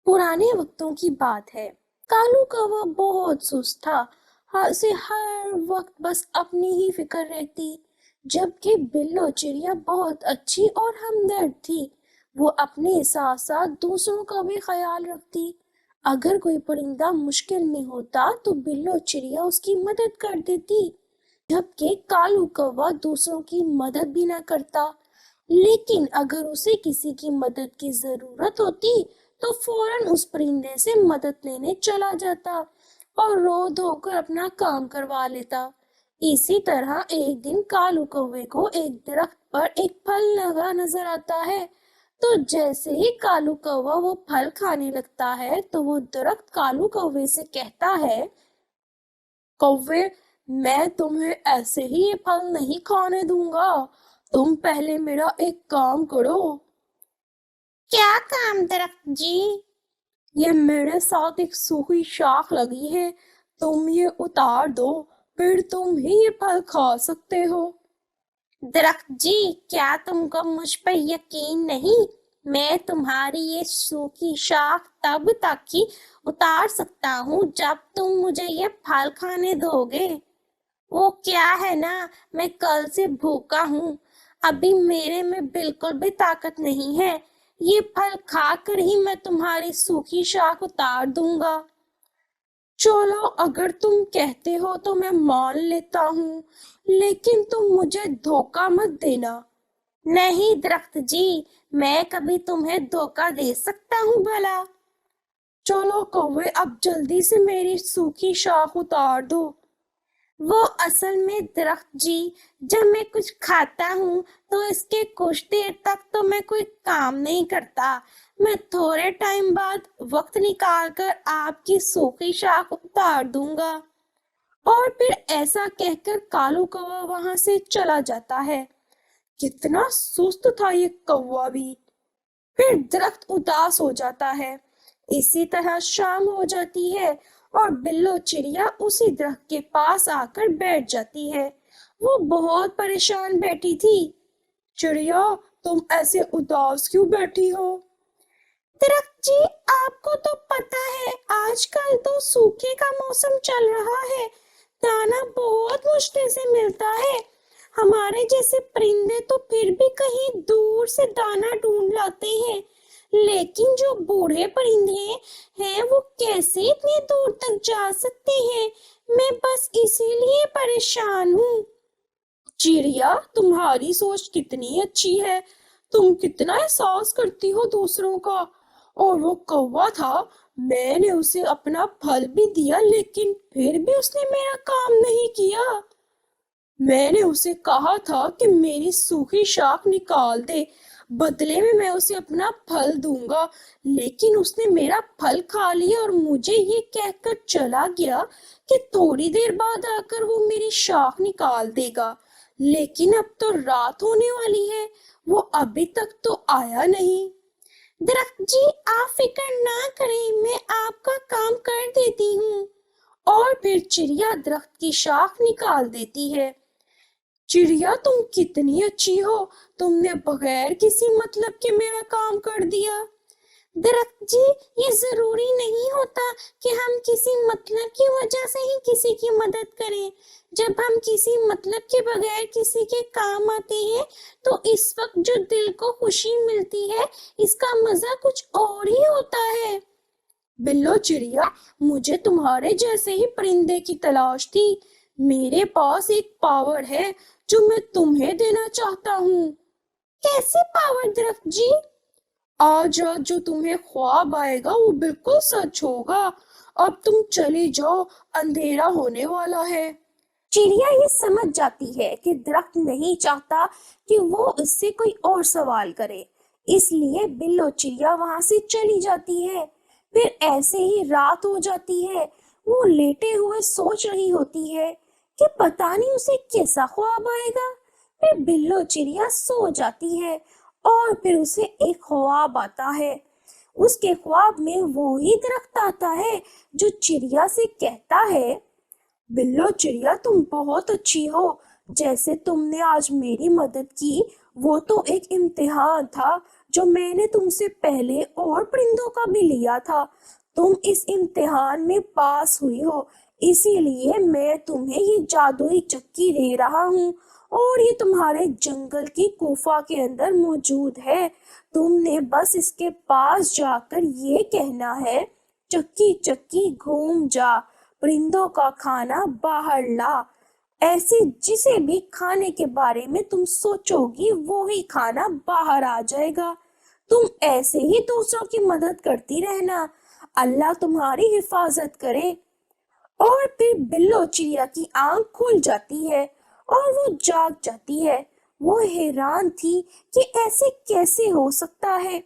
पुराने वक्तों की बात है। कालू कौवा बहुत सुस्त था। से हर वक्त बस अपनी ही फिक्र रहती, जबकि बिल्लो चिड़िया बहुत अच्छी और हमदर्द थी। वो अपने साथ साथ दूसरों का भी ख्याल रखती। अगर कोई परिंदा मुश्किल में होता तो बिल्लो चिड़िया उसकी मदद कर देती, जबकि कालू कौवा दूसरों की मदद भी न करता। लेकिन अगर उसे किसी की मदद की जरूरत होती तो फौरन उस परिंदे से मदद लेने चला जाता और रो धोकर अपना काम करवा लेता। इसी तरह एक दिन कालू कौवे को एक दरख्त पर एक फल लगा नजर आता है। तो जैसे ही कालू कौवा वो फल खाने लगता है तो वो दरख्त कालू कौवे से कहता है, कौवे, मैं तुम्हें ऐसे ही ये फल नहीं खाने दूंगा। तुम पहले मेरा एक काम करो। क्या काम दरख्त जी? ये मेरे साथ एक सूखी शाख लगी है, तुम ये उतार दो, फिर तुम ही ये फल खा सकते हो। दरख्त जी, क्या तुमको मुझ पर यकीन नहीं? मैं तुम्हारी ये सूखी शाख तब तक ही उतार सकता हूँ जब तुम मुझे ये फल खाने दोगे। वो क्या है ना, मैं कल से भूखा हूँ, अभी मेरे में बिल्कुल भी ताकत नहीं है। ये फल खाकर ही मैं तुम्हारी सूखी शाख उतार दूंगा। चलो, अगर तुम कहते हो तो मैं मान लेता हूँ, लेकिन तुम मुझे धोखा मत देना। नहीं दरख्त जी, मैं कभी तुम्हें धोखा दे सकता हूँ भला? चलो कौवे, अब जल्दी से मेरी सूखी शाख उतार दो। वो असल में दरख्त जी, जब मैं कुछ खाता हूँ तो इसके कुछ देर तक तो मैं कोई काम नहीं करता। मैं थोड़े टाइम बाद वक्त निकाल कर आपकी सूखी शाख उतार दूंगा। और फिर ऐसा कहकर कालू कौवा वहां से चला जाता है। कितना सुस्त था ये कौवा भी। फिर दरख्त उदास हो जाता है। इसी तरह शाम हो जाती है और बिल्लो चिड़िया उसी दरख्त के पास आकर बैठ जाती है। वो बहुत परेशान बैठी थी। चिड़िया, तुम ऐसे उदास क्यों बैठी हो? दरख्त जी, आपको तो पता है आजकल तो सूखे का मौसम चल रहा है, दाना बहुत मुश्किल से मिलता है। हमारे जैसे परिंदे तो फिर भी कहीं दूर से दाना ढूंढ लाते हैं, लेकिन जो बूढ़े परिंदे हैं वो कैसे इतनी दूर तक जा सकते हैं? मैं बस इसीलिए परेशान हूँ। चिड़िया, तुम्हारी सोच कितनी अच्छी है, तुम कितना एहसास करती हो दूसरों का। और वो कौवा था, मैंने उसे अपना फल भी दिया, लेकिन फिर भी उसने मेरा काम नहीं किया। मैंने उसे कहा था कि मेरी सूखी शाख निकाल दे, बदले में मैं उसे अपना फल दूंगा, लेकिन उसने मेरा फल खा लिया और मुझे ये कहकर चला गया कि थोड़ी देर बाद आकर वो मेरी शाख निकाल देगा। लेकिन अब तो रात होने वाली है, वो अभी तक तो आया नहीं। दरख्त जी, आप फिक्र ना करें, मैं आपका काम कर देती हूँ। और फिर चिड़िया दरख्त की शाख निकाल देती है। चिड़िया, तुम कितनी अच्छी हो, तुमने बगैर किसी मतलब के मेरा काम कर दिया। दरख्त जी, ये जरूरी नहीं होता कि हम किसी मतलब की वजह से ही किसी की मदद करें। जब हम किसी मतलब के बगैर किसी के काम आते हैं तो इस वक्त जो दिल को खुशी मिलती है, इसका मजा कुछ और ही होता है। बिल्लो चिड़िया, मुझे तुम्हारे जैसे ही परिंदे की तलाश थी। मेरे पास एक पावर है जो मैं तुम्हें देना चाहता हूँ। कैसी पावर दरख्त जी? आज आज जो तुम्हें ख्वाब आएगा वो बिल्कुल सच होगा। अब तुम चली जाओ, अंधेरा होने वाला है। चिड़िया ये समझ जाती है कि दरख्त नहीं चाहता कि वो इससे कोई और सवाल करे, इसलिए बिल्लो चिड़िया वहां से चली जाती है। फिर ऐसे ही रात हो जाती है। वो लेटे हुए सोच रही होती है कि पता नहीं उसे कैसा ख्वाब आएगा। फिर बिल्लो चिड़िया सो जाती है और फिर उसे एक ख्वाब आता है। उसके ख्वाब में वो ही दरख्त आता है जो चिड़िया से कहता है, बिल्लो चिड़िया, तुम बहुत अच्छी हो। जैसे तुमने आज मेरी मदद की, वो तो एक इम्तिहान था جو میں نے تم سے پہلے اور پرندوں کا بھی لیا تھا۔ تم اس امتحان میں پاس ہوئی ہو، اسی لیے میں تمہیں یہ جادوئی چکی دے رہا ہوں، اور یہ تمہارے جنگل کی کوفہ کے اندر موجود ہے۔ تم نے بس اس کے پاس جا کر یہ کہنا ہے، چکی چکی گھوم جا، پرندوں کا کھانا باہر لا۔ ایسے جسے بھی کھانے کے بارے میں تم سوچو گی وہی کھانا باہر آ جائے گا۔ تم ایسے ہی دوسروں کی مدد کرتی رہنا، اللہ تمہاری حفاظت کرے۔ اور پھر بلو چڑیا کی آنکھ کھل جاتی ہے اور وہ جاگ جاتی ہے۔ وہ حیران تھی کہ ایسے کیسے ہو سکتا ہے،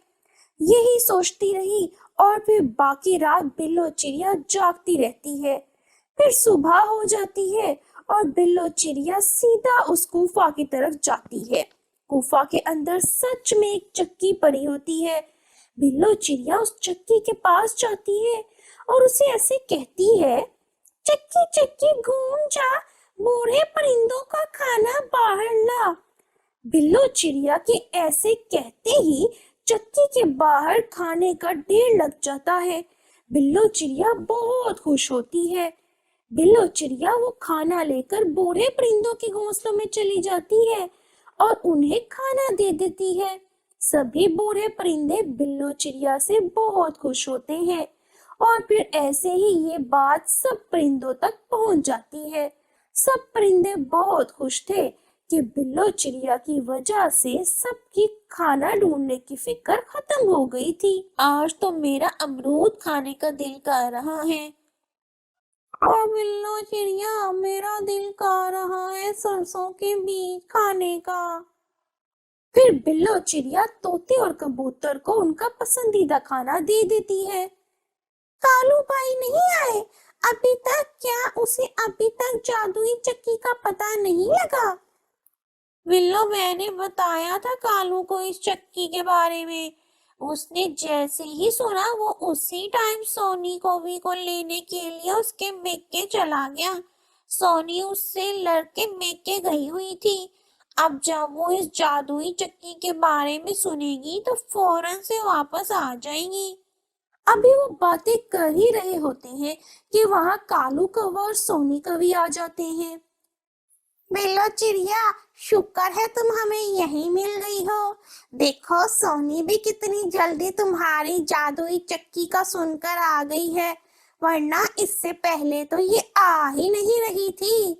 یہی سوچتی رہی، اور پھر باقی رات بلو چڑیا جاگتی رہتی ہے۔ پھر صبح ہو جاتی ہے اور بلو چڑیا سیدھا اس کوفہ کی طرف جاتی ہے۔ کوفہ کے اندر سچ میں ایک چکی پڑی ہوتی ہے۔ بلو چڑیا اس چکی کے پاس جاتی ہے اور اسے ایسے کہتی ہے، چکی چکی گھوم جا، بوڑھے پرندوں کا کھانا باہر لا۔ بلو چڑیا کے ایسے کہتے ہی چکی کے باہر کھانے کا ڈھیر لگ جاتا ہے۔ بلو چڑیا بہت خوش ہوتی ہے۔ بلو چڑیا وہ کھانا لے کر بوڑھے پرندوں کے گھونسلوں میں چلی جاتی ہے اور انہیں کھانا دے دیتی ہے۔ سبھی بوڑھے پرندے بلو چڑیا سے بہت خوش ہوتے ہیں، اور پھر ایسے ہی یہ بات سب پرندوں تک پہنچ جاتی ہے۔ سب پرندے بہت خوش تھے کہ بلو چڑیا کی وجہ سے سب کی کھانا ڈھونڈنے کی فکر ختم ہو گئی تھی۔ آج تو میرا امرود کھانے کا دل کر رہا ہے۔ اور بلو چڑیا، میرا دل کر رہا ہے سرسوں کے بیج کھانے کا۔ پھر بلو چڑیا طوطے اور کبوتر کو ان کا پسندیدہ کھانا دے دیتی ہے۔ کالو بھائی نہیں آئے ابھی تک؟ کیا اسے ابھی تک جادوئی چکی کا پتہ نہیں لگا؟ بلو، میں نے بتایا تھا کالو کو اس چکی کے بارے میں۔ اس نے جیسے ہی سنا وہ اسی ٹائم سونی کووی کو لینے کے لیے اس کے میکے چلا گیا۔ سونی اس سے لڑ کے میکے گئی ہوئی تھی۔ اب جب وہ اس جادوئی چکی کے بارے میں سنے گی تو فوراً سے واپس آ جائے گی۔ ابھی وہ باتیں کر ہی رہے ہوتے ہیں کہ وہاں کالو کوا اور سونی کوی آ جاتے ہیں۔ بلو چڑیا، شکر ہے تم ہمیں یہیں مل گئی ہو۔ دیکھو سونی بھی کتنی جلدی تمہاری جادوئی چکی کا سن کر آ گئی ہے، ورنہ اس سے پہلے تو یہ آ ہی نہیں رہی تھی۔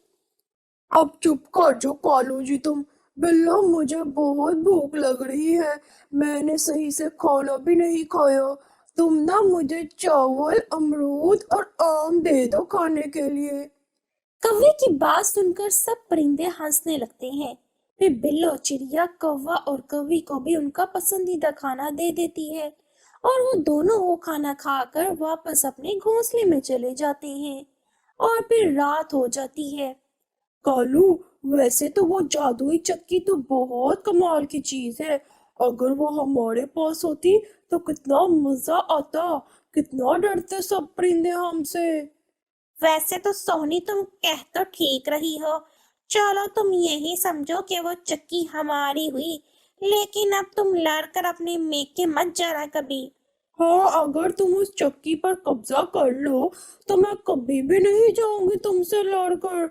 اب چپ کر جو کالو جی تم۔ بلو، مجھے بہت بھوک لگ رہی ہے، میں نے صحیح سے کھانا بھی نہیں کھایا۔ تم نا مجھے چاول، امرود اور آم دے دو کھانے کے لیے۔ کوے کی بات سن کر سب پرندے ہنسنے لگتے ہیں۔ پھر بلو چڑیا کوا اور کوی کو بھی ان کا پسندیدہ کھانا دے دیتی ہے، اور وہ دونوں وہ کھانا کھا کر واپس اپنے گھونسلے میں چلے جاتے ہیں، اور پھر رات ہو جاتی ہے۔ کالو، ویسے تو وہ جادوئی چکی تو بہت کمال کی چیز ہے، اگر وہ ہمارے پاس ہوتی تو کتنا مزہ آتا، کتنا ڈرتے سب پرندے ہم سے۔ ویسے تو سونی تم کہہ تو ٹھیک رہی ہو، چلو تم یہی سمجھو کہ وہ چکی ہماری ہوئی، لیکن اب تم لڑ کر اپنے میکے مت جانا کبھی۔ ہاں، اگر تم اس چکی پر قبضہ کر لو تو میں کبھی بھی نہیں جاؤں گی تم سے لڑ کر۔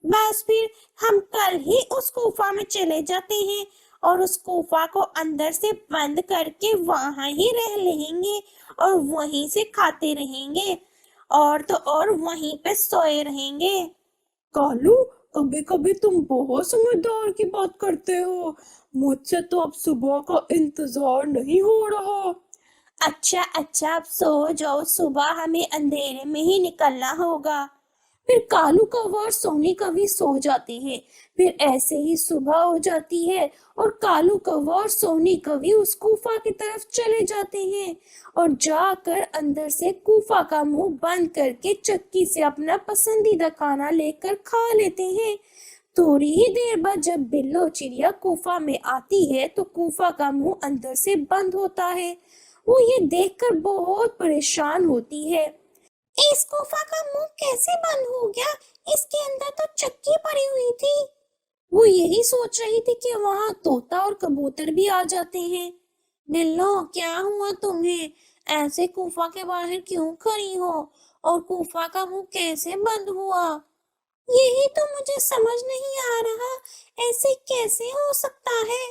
بس پھر ہم کل ہی اس کوفہ میں چلے جاتے ہیں اور اس کوفہ کو اندر سے بند کر کے وہاں ہی رہ لیں گے اور وہیں سے کھاتے رہیں گے، اور تو اور وہیں پہ سوئے رہیں گے۔ کالو، کبھی کبھی تم بہت سمجھدار کی بات کرتے ہو، مجھ سے تو اب صبح کا انتظار نہیں ہو رہا۔ اچھا اب سو جاؤ، صبح ہمیں اندھیرے میں ہی نکلنا ہوگا۔ پھر کالو کوا اور سونی کوی سو جاتے ہیں۔ پھر ایسے ہی صبح ہو جاتی ہے اور کالو کوا اور سونی کوی اس کوفہ کی طرف چلے جاتے ہیں، اور جا کر اندر سے کوفہ کا منہ بند کر کے چکی سے اپنا پسندیدہ کھانا لے کر کھا لیتے ہیں۔ تھوڑی ہی دیر بعد جب بلو چڑیا کوفہ میں آتی ہے تو کوفہ کا منہ اندر سے بند ہوتا ہے۔ وہ یہ دیکھ کر بہت پریشان ہوتی ہے۔ اس کوفہ کا منہ کیسے بند ہو گیا؟ اس کے اندر تو چکی پڑی ہوئی تھی۔ وہ یہی سوچ رہی تھی کہ وہاں طوطا اور کبوتر بھی آ جاتے ہیں۔ बिल्लो, क्या हुआ तुम्हें? ऐसे गुफा के बाहर क्यों खड़ी हो? और गुफा का मुंह कैसे बंद हुआ? यही तो मुझे समझ नहीं आ रहा, ऐसे कैसे हो सकता है?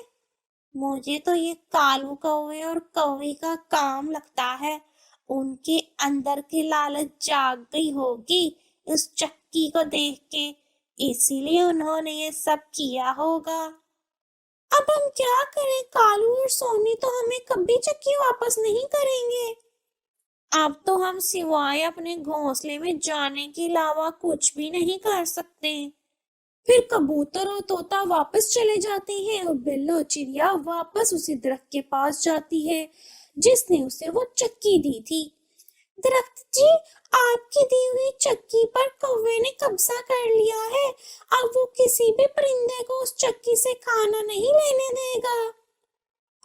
मुझे तो ये कालू कौवे और कौवे का काम लगता है। उनके अंदर की लालच जाग गई होगी इस चक्की को देख के, इसीलिए उन्होंने ये सब किया होगा। अब हम क्या करें? कालू और सोनी तो हमें कभी चक्की वापस नहीं करेंगे। अब तो हम सिवाय अपने घोंसले में जाने के अलावा कुछ भी नहीं कर सकते। फिर कबूतर और तोता वापस चले जाते हैं और बिल्ली और चिड़िया वापस उसी दरख्त के पास जाती है जिसने उसे वो चक्की दी थी। दरख्त जी, आपकी दी हुई चक्की पर कौवे ने कब्जा कर लिया है। अब वो किसी भी परिंदे को उस चक्की से खाना नहीं लेने देगा।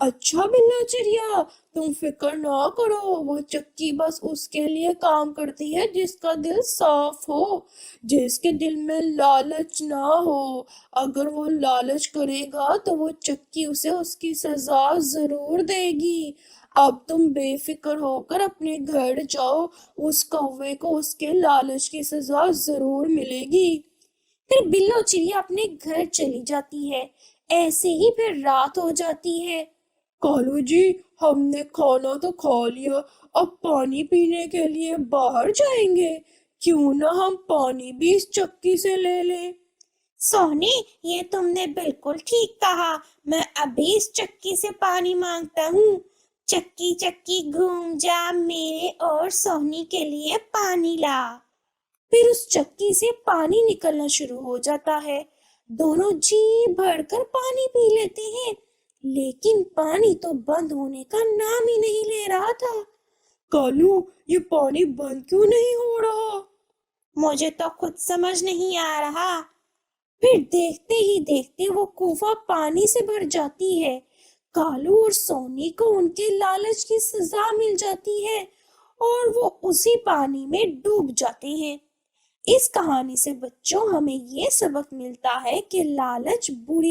अच्छा बिल्ला चिड़िया, तुम फिक्र ना करो, वो चक्की बस उसके लिए काम करती है जिसका दिल साफ हो, जिसके दिल में लालच ना हो। अगर वो लालच करेगा तो वो चक्की उसे उसकी सजा जरूर देगी। अब तुम बेफिक्र होकर अपने घर जाओ, उस कौवे को उसके लालच की सजा जरूर मिलेगी। फिर बिल्लो चिड़िया अपने घर चली जाती है। ऐसे ही फिर रात हो जाती है। कालू जी, हमने खाना तो खा लिया, अब पानी पीने के लिए बाहर जाएंगे। क्यों ना हम पानी भी इस चक्की से ले लें। सोनी, ये तुमने बिल्कुल ठीक कहा। मैं अभी इस चक्की से पानी मांगता हूँ। चक्की चक्की घूम जा, मेरे और सोनी के लिए पानी ला। फिर उस चक्की से पानी निकलना शुरू हो जाता है। दोनों जी भरकर पानी पी लेते हैं, लेकिन पानी तो बंद होने का नाम ही नहीं ले रहा था। कालू, ये पानी बंद क्यों नहीं हो रहा? मुझे तो खुद समझ नहीं आ रहा। फिर देखते ही देखते वो गुफा पानी से भर जाती है। कालू और सोनी को उनके लालच की सजा मिल जाती है और वो उसी पानी में डूब जाते हैं। इस कहानी से बच्चों हमें ये सबक मिलता है कि लालच बुरी